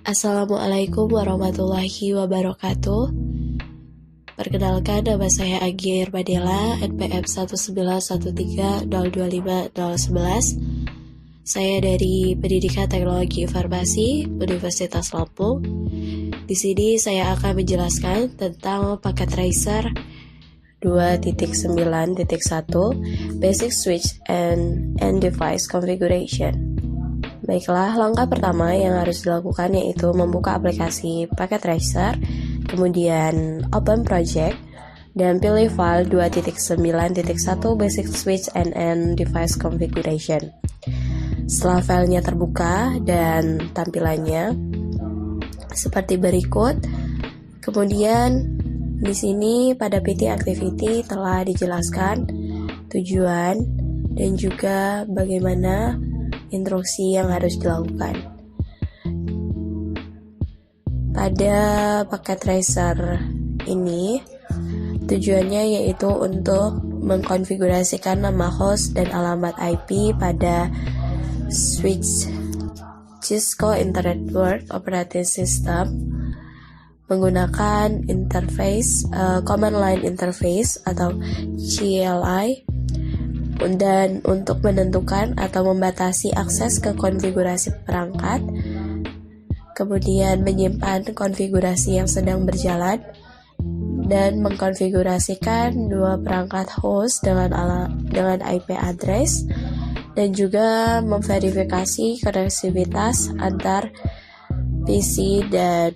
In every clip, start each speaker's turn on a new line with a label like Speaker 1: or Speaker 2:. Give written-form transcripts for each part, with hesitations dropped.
Speaker 1: Assalamualaikum warahmatullahi wabarakatuh. Perkenalkan, nama saya Agi Irmadela, NPM 191302511. Saya dari Pendidikan Teknologi Informasi Universitas Lampung. Di sini saya akan menjelaskan tentang paket tracer 2.9.1 Basic Switch and Device Configuration. Baiklah, langkah pertama yang harus dilakukan yaitu membuka aplikasi paket tracer, kemudian open project, dan pilih file 2.9.1 Basic Switch and Device Configuration. Setelah filenya terbuka dan tampilannya seperti berikut, kemudian di sini pada PT Activity telah dijelaskan tujuan dan juga bagaimana instruksi yang harus dilakukan. Pada paket tracer ini tujuannya yaitu untuk mengkonfigurasikan nama host dan alamat IP pada switch Cisco Internet World Operating System menggunakan interface Command Line Interface atau CLI, dan untuk menentukan atau membatasi akses ke konfigurasi perangkat, kemudian menyimpan konfigurasi yang sedang berjalan, dan mengkonfigurasikan dua perangkat host dengan IP address, dan juga memverifikasi konektivitas antar PC dan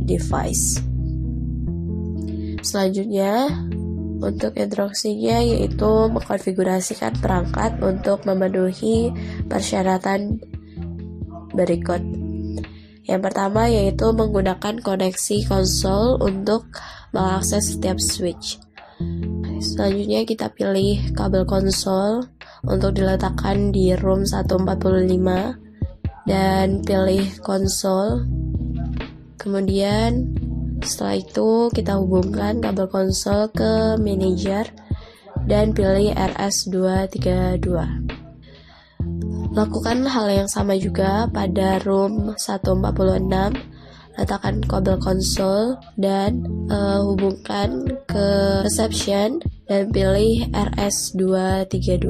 Speaker 1: device. Selanjutnya, untuk instruksinya yaitu mengkonfigurasikan perangkat untuk memenuhi persyaratan berikut. Yang pertama yaitu menggunakan koneksi konsol untuk mengakses setiap switch. Selanjutnya kita pilih kabel konsol untuk diletakkan di room 145 dan pilih konsol. Kemudian setelah itu kita hubungkan kabel konsol ke manager dan pilih RS232. Lakukan hal yang sama juga pada room 146. Letakkan kabel konsol dan hubungkan ke reception dan pilih RS232.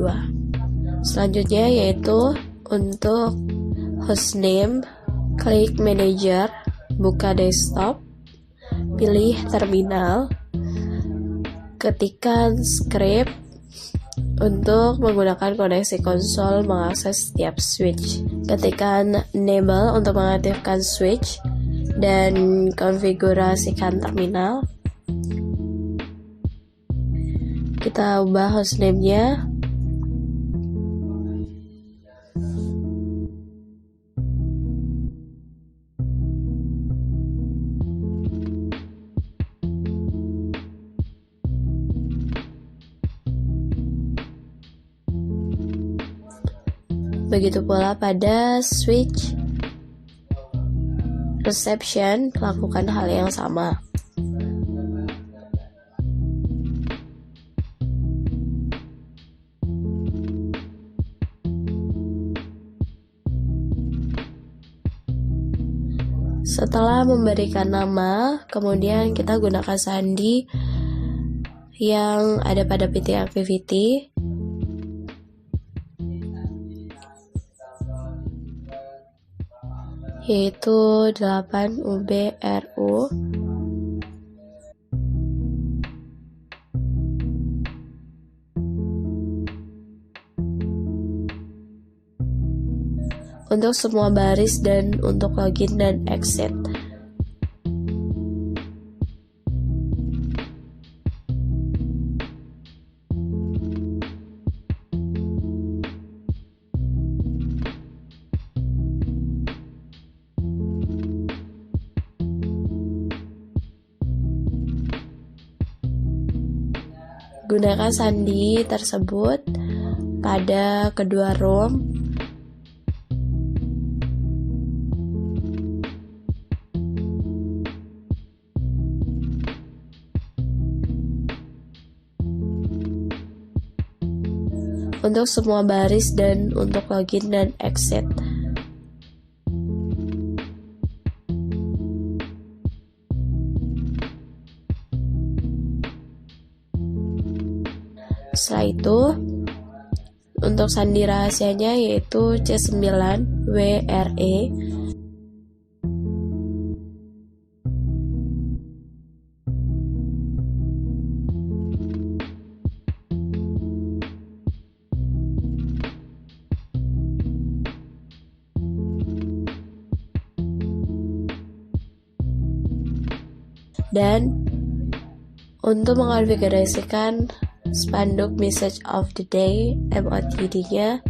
Speaker 1: Selanjutnya yaitu untuk hostname, klik manager, buka desktop, pilih terminal, ketikkan script untuk menggunakan koneksi konsol mengakses setiap switch. Ketikkan enable untuk mengaktifkan switch dan konfigurasikan terminal. Kita ubah hostname-nya. Begitu pula pada switch reception, lakukan hal yang sama. Setelah memberikan nama, kemudian kita gunakan sandi yang ada pada PT Activity. Yaitu 8UBRU. Untuk semua baris dan untuk login dan exit. Gunakan sandi tersebut pada kedua room. Untuk semua baris dan untuk login dan exit. Setelah itu, untuk sandi rahasianya yaitu C9WRE. Dan untuk mengkonfigurasikan spanduk message of the day MOTD-nya,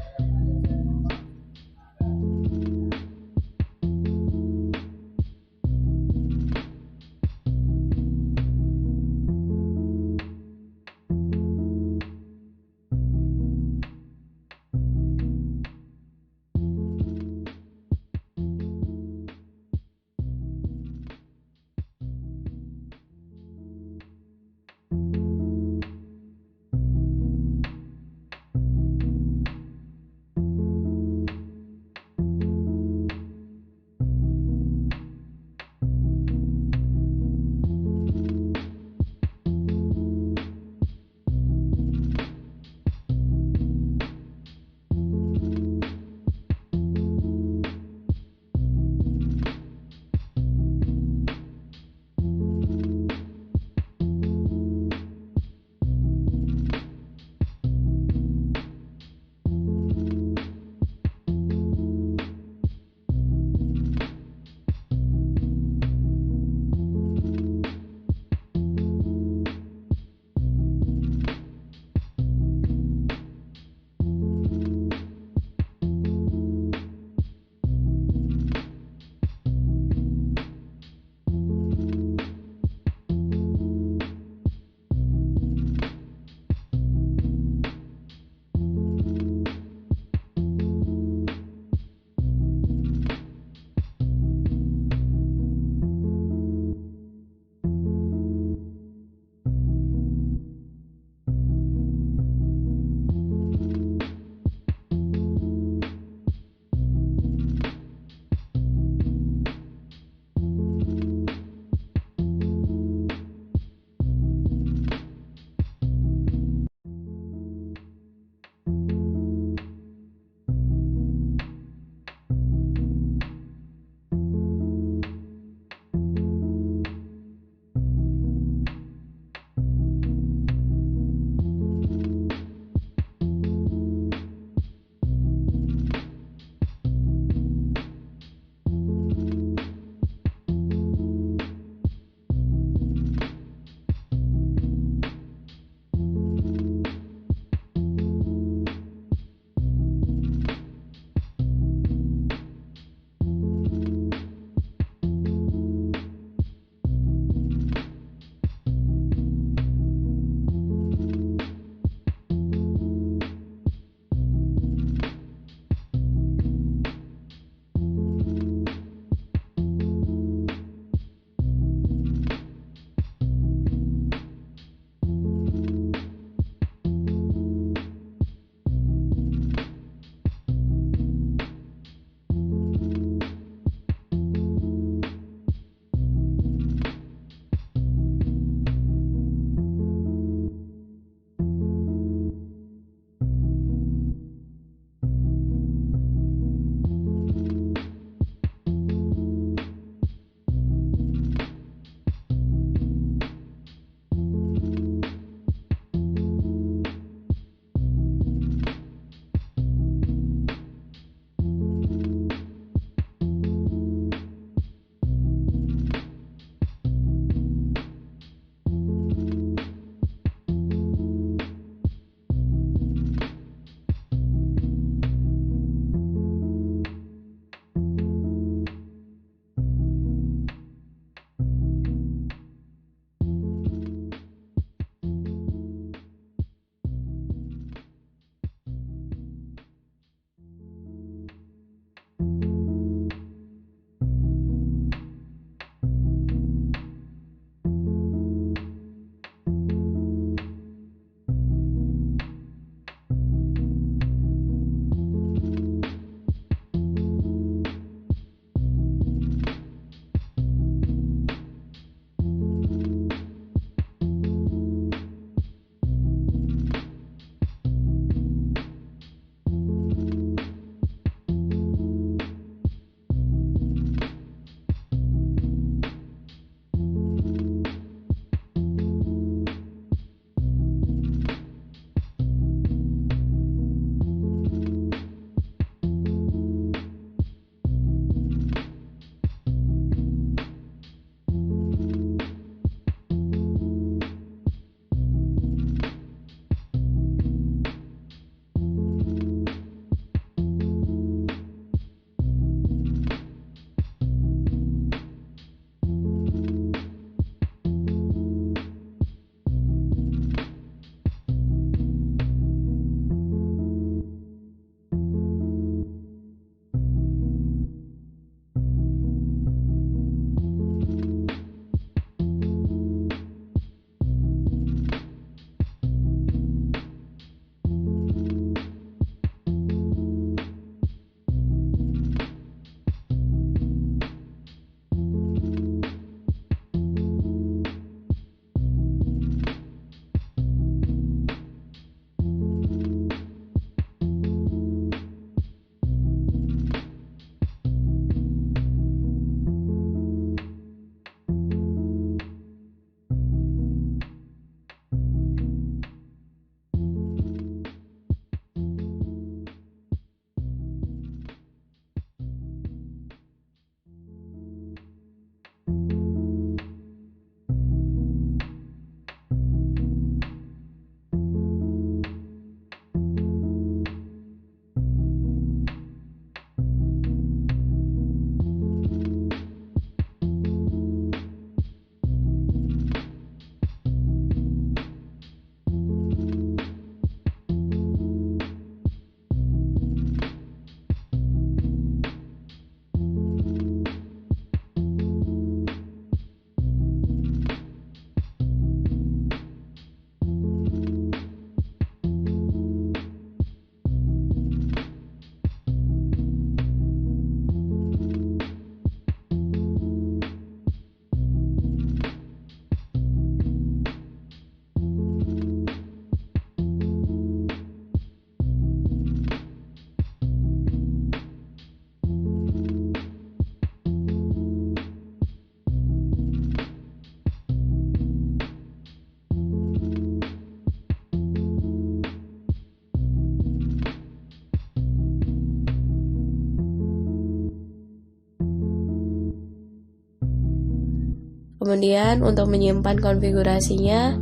Speaker 1: Kemudian untuk menyimpan konfigurasinya,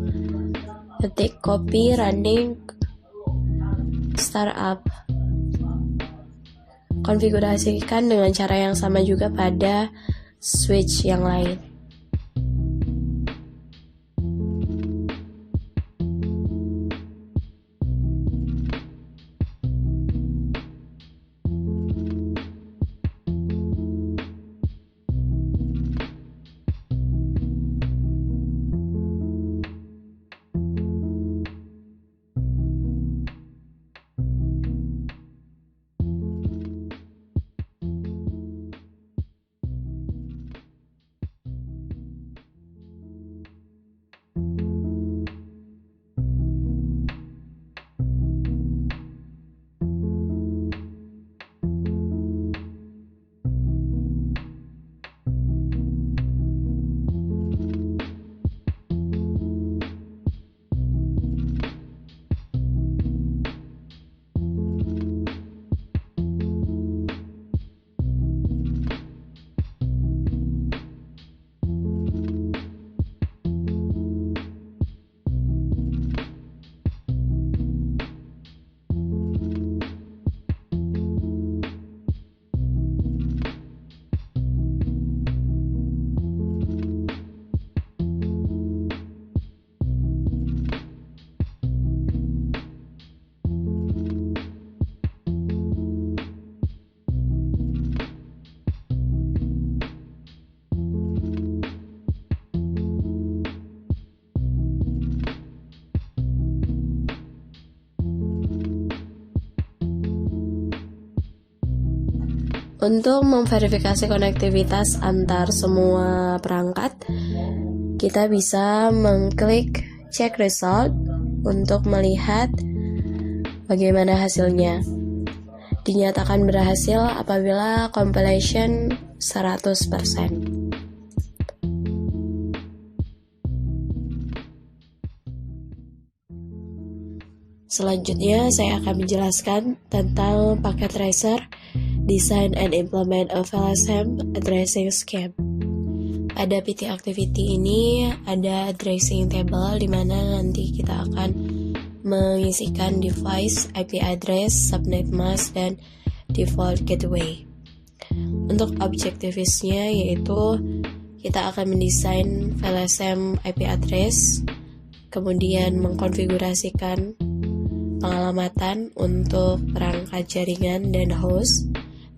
Speaker 1: ketik copy running startup. Konfigurasikan dengan cara yang sama juga pada switch yang lain. Untuk memverifikasi konektivitas antar semua perangkat, kita bisa mengklik check result untuk melihat bagaimana hasilnya. Dinyatakan berhasil apabila compilation 100%. Selanjutnya, saya akan menjelaskan tentang paket tracer, design and implement a FLSM addressing scheme. Pada PT activity ini ada addressing table di mana nanti kita akan mengisikan device, IP address, subnet mask, dan default gateway. Untuk objectives-nya yaitu kita akan mendesain FLSM IP address, kemudian mengkonfigurasikan pengalamatan untuk perangkat jaringan dan host,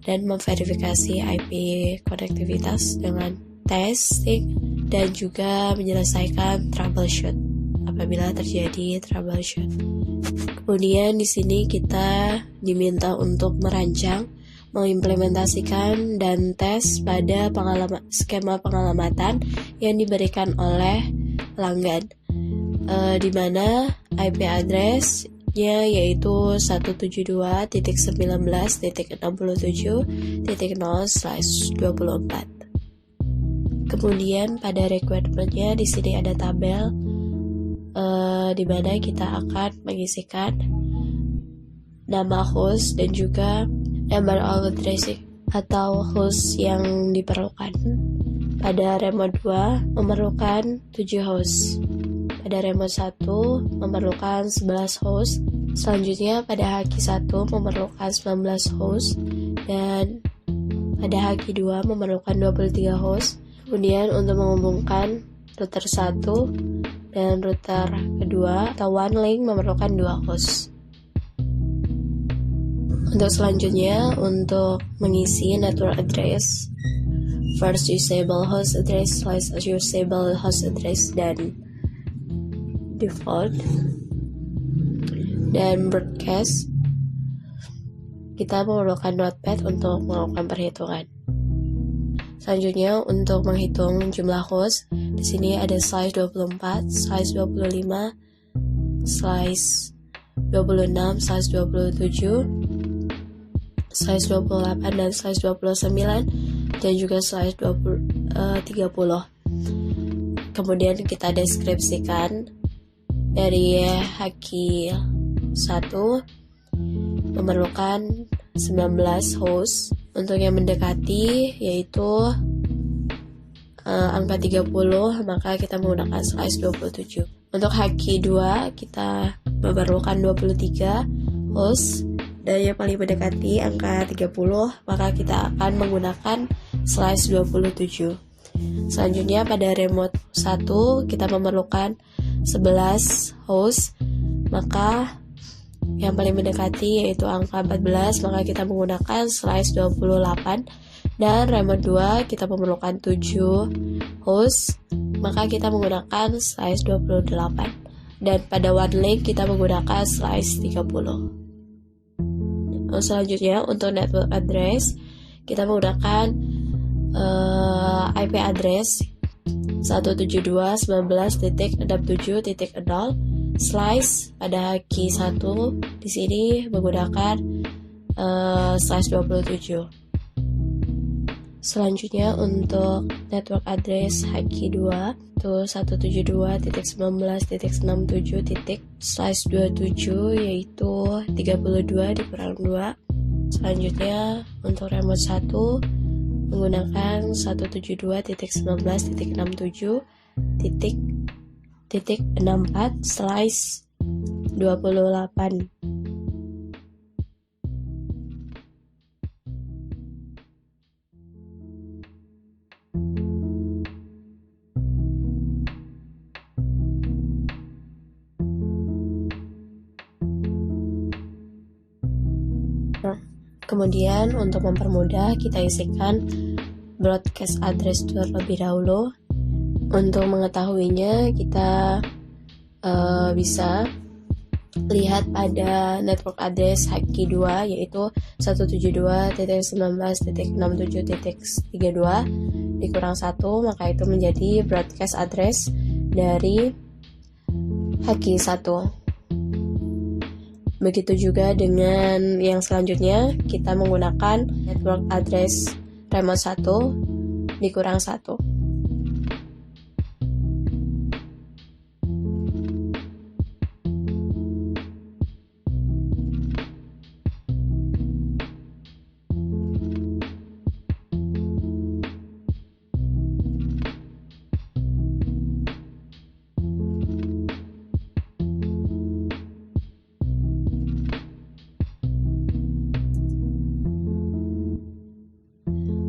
Speaker 1: dan memverifikasi IP konektivitas dengan testing, dan juga menyelesaikan troubleshoot apabila terjadi troubleshoot. Kemudian di sini kita diminta untuk merancang, mengimplementasikan, dan tes pada skema pengalamatan yang diberikan oleh pelanggan, di mana IP address yaitu 172.19.67.0/24. Kemudian pada requirement-nya di sini ada tabel di mana kita akan mengisikan nama host dan juga number of address atau host yang diperlukan. Pada remote 2 memerlukan 7 host. Pada remote 1 memerlukan 11 host. Selanjutnya pada haki 1 memerlukan 19 host, dan pada haki 2 memerlukan 23 host. Kemudian untuk menghubungkan router 1 dan router kedua atau one link memerlukan 2 host. Untuk selanjutnya, untuk mengisi network address, first usable host address, last usable host address, dan default dan broadcast, kita memerlukan notepad untuk melakukan perhitungan. Selanjutnya untuk menghitung jumlah host, di sini ada slice 24, slice 25, slice 26, slice 27, slice 28, dan slice 29, dan juga slice 30. Kemudian kita deskripsikan dari haki 1 memerlukan 19 host. Untuk yang mendekati yaitu angka 30, maka kita menggunakan slice 27. Untuk haki 2 kita memerlukan 23 host, dan yang paling mendekati angka 30, maka kita akan menggunakan slice 27. Selanjutnya pada remote 1 kita memerlukan 11 host, maka yang paling mendekati yaitu angka 14, maka kita menggunakan slice 28. Dan remote 2 kita memerlukan 7 host, maka kita menggunakan slice 28. Dan pada one link kita menggunakan slice 30. Selanjutnya untuk network address kita menggunakan IP address 172.19.67.0 slice pada key 1 di sini menggunakan slice 27. Selanjutnya untuk network address haki 2 itu 172.19.67. Yaitu 32 dikurang 2. Selanjutnya untuk remote 1 menggunakan 172.19.67.64 slice 28. Kemudian untuk mempermudah kita isikan broadcast address terlebih dahulu. Untuk mengetahuinya kita bisa lihat pada network address haki 2 yaitu 172.19.67.32 dikurang 1, maka itu menjadi broadcast address dari haki 1. Begitu juga dengan yang selanjutnya, kita menggunakan network address remote 1 dikurang 1.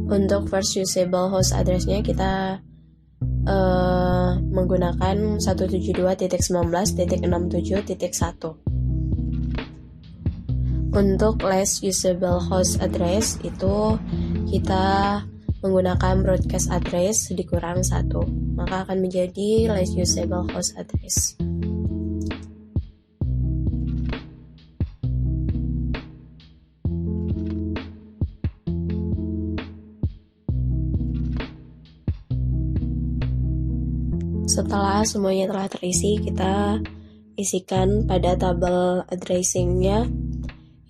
Speaker 1: Untuk first usable host address-nya kita menggunakan 172.19.67.1. Untuk last usable host address itu kita menggunakan broadcast address dikurang 1, maka akan menjadi last usable host address. Setelah semuanya telah terisi, kita isikan pada tabel addressing-nya,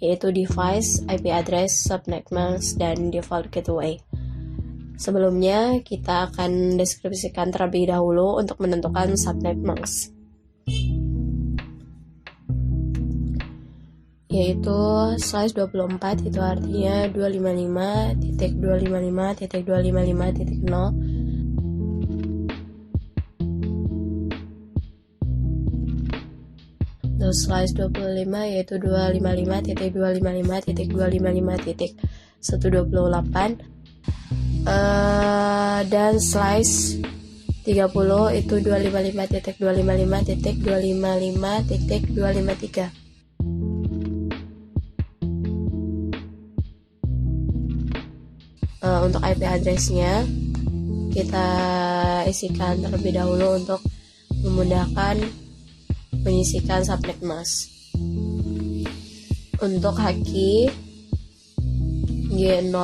Speaker 1: yaitu device, IP address, subnet mask, dan default gateway. Sebelumnya, kita akan deskripsikan terlebih dahulu untuk menentukan subnet mask, yaitu slice 24, itu artinya 255.255.255.0. Untuk slice 25 yaitu 255.255.255.128. Dan slice 30 itu 255.255.255.253. Untuk IP address-nya kita isikan terlebih dahulu untuk memudahkan menyisikan subnet mask. Untuk haki G0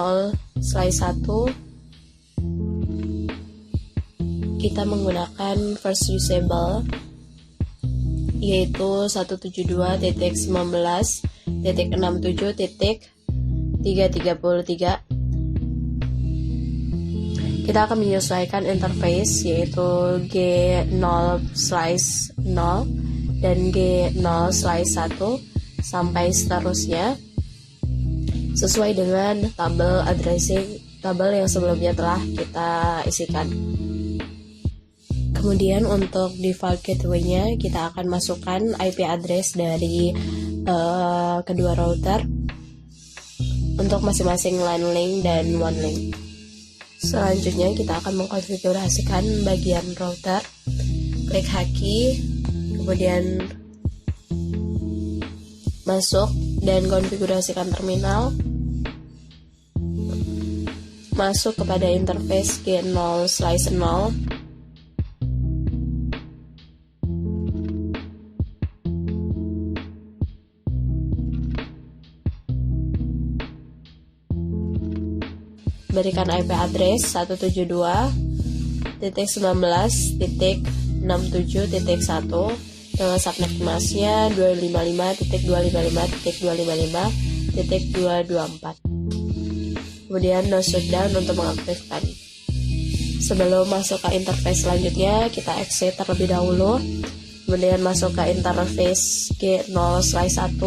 Speaker 1: slice 1 kita menggunakan first usable yaitu 172.19.67.333. Kita akan menyesuaikan interface yaitu G0 slice 0 dan G0 slice 1 sampai seterusnya sesuai dengan tabel addressing tabel yang sebelumnya telah kita isikan. Kemudian untuk default gateway-nya kita akan masukkan IP address dari kedua router untuk masing-masing LAN link dan WAN link. Selanjutnya kita akan mengkonfigurasikan bagian router. Klik hotkey, kemudian masuk dan konfigurasikan terminal. Masuk kepada interface G0/0. Berikan IP address 172.19.67.1 dengan subnet masknya 255.255.255.224. Kemudian no shutdown untuk mengaktifkan. Sebelum masuk ke interface selanjutnya, kita exit terlebih dahulu. Kemudian masuk ke interface G0/1.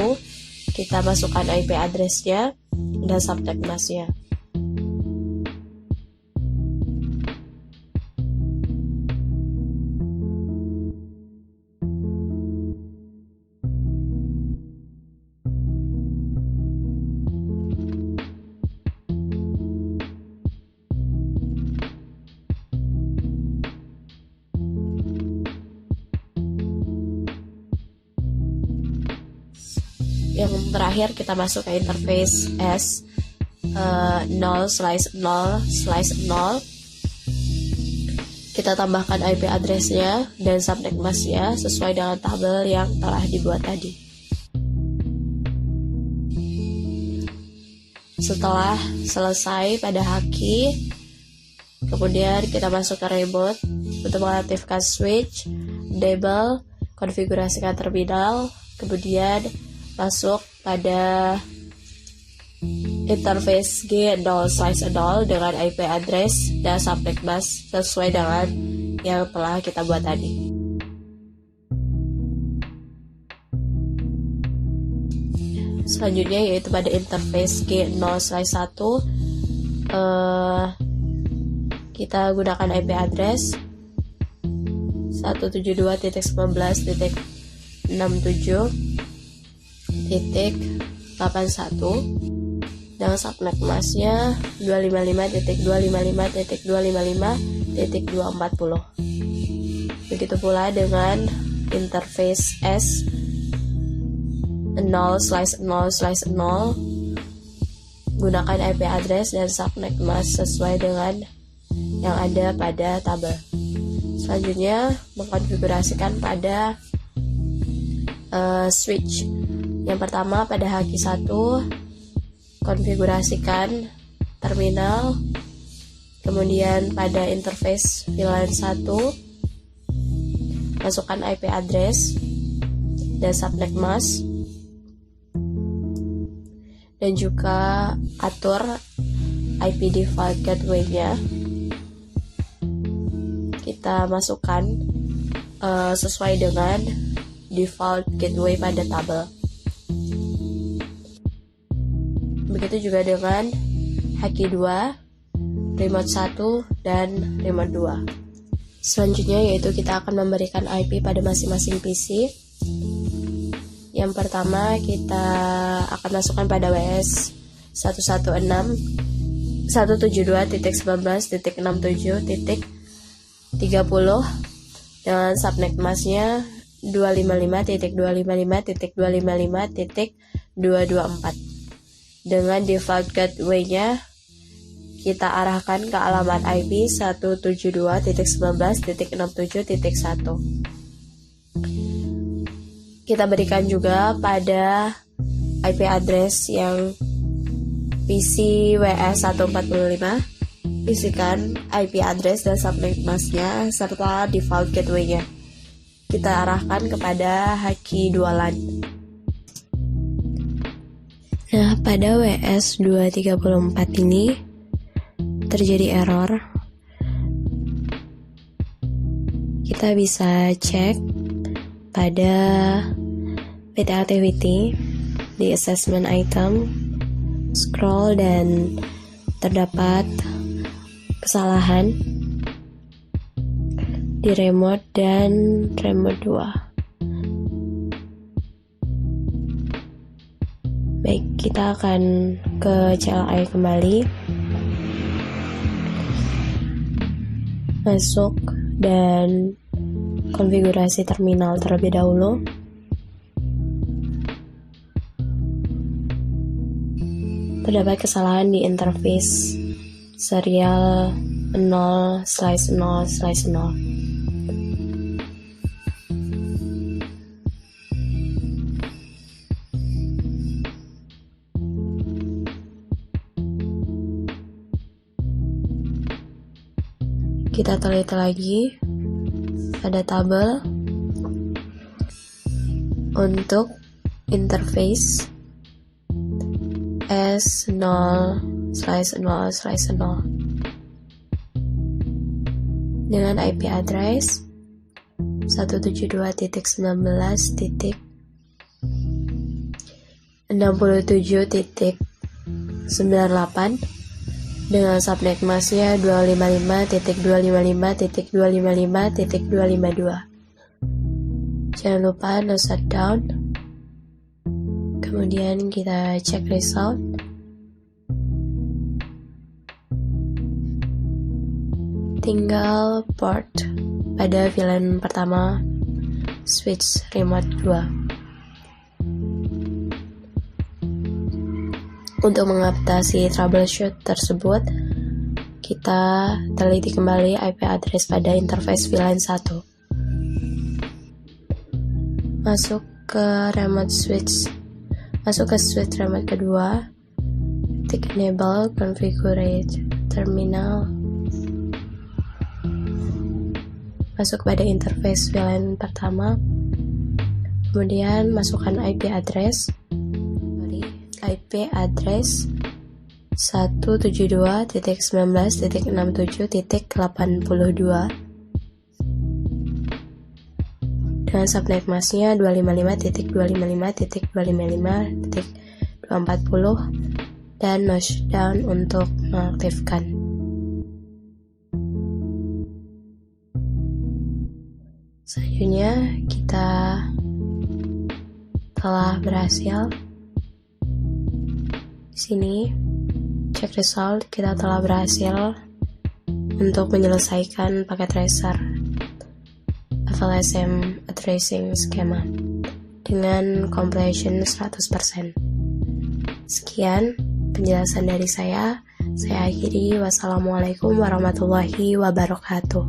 Speaker 1: Kita masukkan IP address-nya dan subnet masknya. Yang terakhir kita masuk ke interface S0/0/0. Kita tambahkan IP address-nya dan subnet mask-nya sesuai dengan tabel yang telah dibuat tadi. Setelah selesai pada hotkey, kemudian kita masuk ke remote untuk mengaktifkan switch, enable, konfigurasikan terminal, kemudian masuk pada interface G0/0 dengan IP address dan subnet mask sesuai dengan yang telah kita buat tadi. Selanjutnya yaitu pada interface G0/1, kita gunakan IP address 172.19.67.81 dengan subnet masknya 255.255.255.240. Begitu pula dengan interface S0/0/0, gunakan IP address dan subnet mask sesuai dengan yang ada pada tabel. Selanjutnya mengkonfigurasikan pada switch. Yang pertama pada hotkey 1, konfigurasikan terminal. Kemudian pada interface VLAN 1, masukkan IP address dan subnet mask, dan juga atur IP default gateway-nya. Kita masukkan sesuai dengan default gateway pada tabel. Begitu juga dengan hotkey 2, remote 1, dan remote 2. Selanjutnya yaitu kita akan memberikan IP pada masing-masing PC. Yang pertama kita akan masukkan pada WS 172.19.67.30 dengan subnet masknya 255.255.255.224. Dengan default gateway-nya kita arahkan ke alamat IP 172.19.67.1. Kita berikan juga pada IP address yang PC WS145, isikan IP address dan subnet masknya serta default gateway-nya. Kita arahkan kepada hotkey 2 LAN. Nah, pada WS234 ini terjadi error. Kita bisa cek pada PT Activity di assessment item, scroll dan terdapat kesalahan di remote dan remote 2. Baik, kita akan ke CLI kembali. Masuk dan konfigurasi terminal terlebih dahulu. Terdapat kesalahan di interface serial 0/0/0. Kita teliti lagi, ada tabel untuk interface S0/0/0 dengan IP address 172.19.67.98 dengan subnet masknya 255.255.255.252. Jangan lupa no shutdown. Kemudian kita cek result. Tinggal port pada VLAN pertama switch remote 2. Untuk mengatasi troubleshoot tersebut, kita teliti kembali IP address pada interface VLAN 1. Masuk ke switch remote kedua, ketik enable configure terminal. Masuk pada interface VLAN pertama, kemudian masukkan IP address 172.19.67.82 dengan subnet masknya 255.255.240 dan no shutdown untuk mengaktifkan. Selanjutnya kita telah berhasil. Di sini cek result, kita telah berhasil untuk menyelesaikan paket tracer FLSM addressing schema dengan completion 100%. Sekian penjelasan dari saya akhiri. Wassalamualaikum warahmatullahi wabarakatuh.